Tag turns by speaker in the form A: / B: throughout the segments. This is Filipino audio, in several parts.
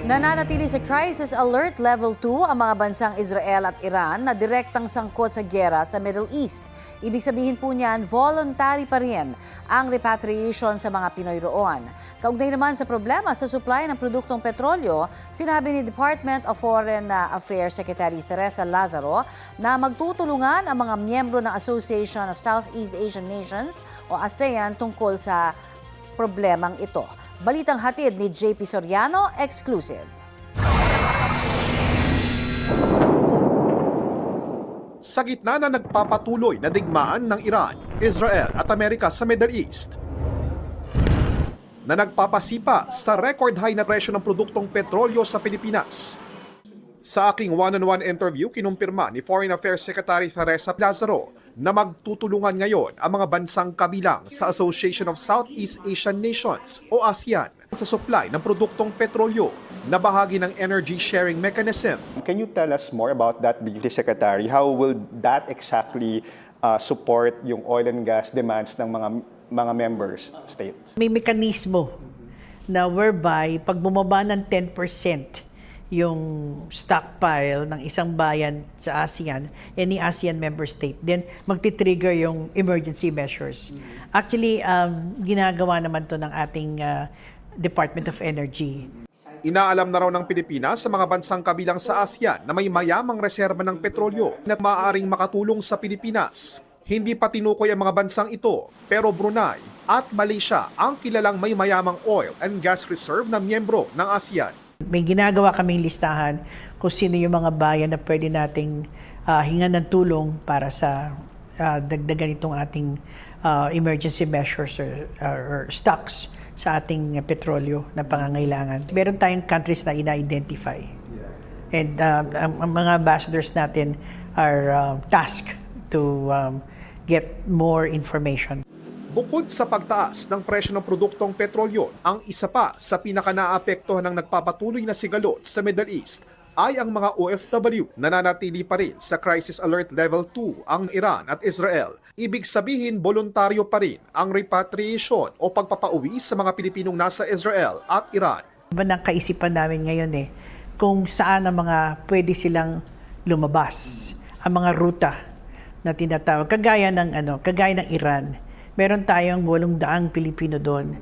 A: Nananatili sa Crisis Alert Level 2 ang mga bansang Israel at Iran na direktang sangkot sa giyera sa Middle East. Ibig sabihin po niyan, voluntary pa rin ang repatriation sa mga Pinoy roon. Kaugnay naman sa problema sa supply ng produktong petrolyo, sinabi ni Department of Foreign Affairs Secretary Teresa Lazaro na magtutulungan ang mga miyembro ng Association of Southeast Asian Nations o ASEAN tungkol sa problemang ito. Balitang hatid ni JP Soriano, exclusive.
B: Sa gitna na nagpapatuloy na digmaan ng Iran, Israel at Amerika sa Middle East, na nagpapasipa sa record high na presyo ng produktong petrolyo sa Pilipinas. Sa aking one-on-one interview, kinumpirma ni Foreign Affairs Secretary Teresa Lazaro na magtutulungan ngayon ang mga bansang kabilang sa Association of Southeast Asian Nations o ASEAN sa supply ng produktong petrolyo na bahagi ng energy sharing mechanism.
C: Can you tell us more about that, Deputy Secretary? How will that exactly support yung oil and gas demands ng mga members states?
D: May mekanismo na whereby pag bumaba ng 10% yung stockpile ng isang bayan sa ASEAN, any ASEAN member state, then magti-trigger yung emergency measures. Actually, ginagawa naman to ng ating Department of Energy.
B: Inaalam na raw ng Pilipinas sa mga bansang kabilang sa ASEAN na may mayamang reserba ng petrolyo na maaaring makatulong sa Pilipinas. Hindi pa tinukoy ang mga bansang ito, pero Brunei at Malaysia ang kilalang may mayamang oil and gas reserve na miyembro ng ASEAN.
D: May ginagawa kaming listahan kung sino yung mga bayan na pwede nating hingan ng tulong para sa dagdagan itong ating emergency measures or stocks sa ating petrolyo na pangangailangan. Meron tayong countries na ina-identify. And ang mga ambassadors natin are tasked to get more information.
B: Bukod sa pagtaas ng presyo ng produktong petrolyo, ang isa pa sa pinaka-naapektuhan ng nagpapatuloy na sigalot sa Middle East ay ang mga OFW na nananatili pa rin sa Crisis Alert Level 2 ang Iran at Israel. Ibig sabihin, voluntaryo pa rin ang repatriation o pagpapauwi sa mga Pilipinong nasa Israel at Iran.
D: Iba ng kaisipan namin ngayon kung saan ang mga pwede silang lumabas, ang mga ruta na tinatawag, kagaya ng Iran. Meron tayong 800 Pilipino doon.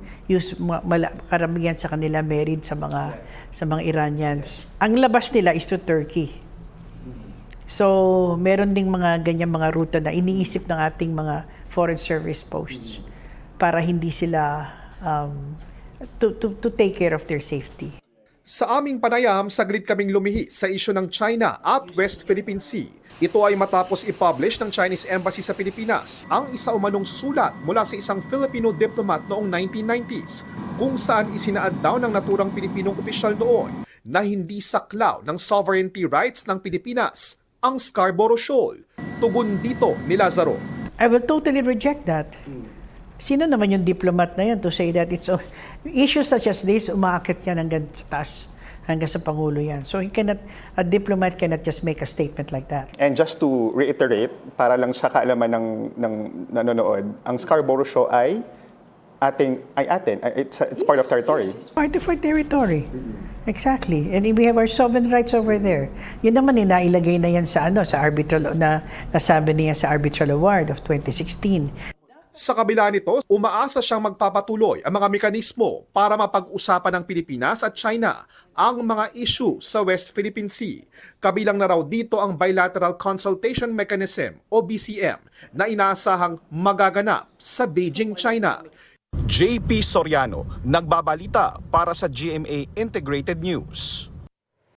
D: Karamihan sa kanila married sa mga Iranians. Ang labas nila is to Turkey. So, meron ding mga ganyan mga ruta na iniisip ng ating mga foreign service posts para hindi sila to take care of their safety.
B: Sa aming panayam, saglit kaming lumihis sa isyu ng China at West Philippine Sea. Ito ay matapos i-publish ng Chinese Embassy sa Pilipinas ang isa umanong sulat mula sa isang Filipino diplomat noong 1990s kung saan isinaad daw ng naturang Pilipinong opisyal noon na hindi saklaw ng sovereignty rights ng Pilipinas ang Scarborough Shoal. Tugon dito ni Lazaro.
D: I will totally reject that. Sino naman yung diplomat na yan to say that it's issues such as this, umaakit yan hanggang sa taas, hanggang sa Pangulo yan. So a diplomat cannot just make a statement like that.
C: And just to reiterate, para lang sa kaalaman ng nanonood, ang Scarborough Shoal ay atin. It's part of territory.
D: It's part of our territory. Exactly. And we have our sovereign rights over there. Yun naman nailagay na yan sa arbitral na nasabi niya sa Arbitral Award of 2016.
B: Sa kabila nito, umaasa siyang magpapatuloy ang mga mekanismo para mapag-usapan ng Pilipinas at China ang mga issue sa West Philippine Sea. Kabilang na raw dito ang Bilateral Consultation Mechanism o BCM na inaasahang magaganap sa Beijing, China. JP Soriano, nagbabalita para sa GMA Integrated News.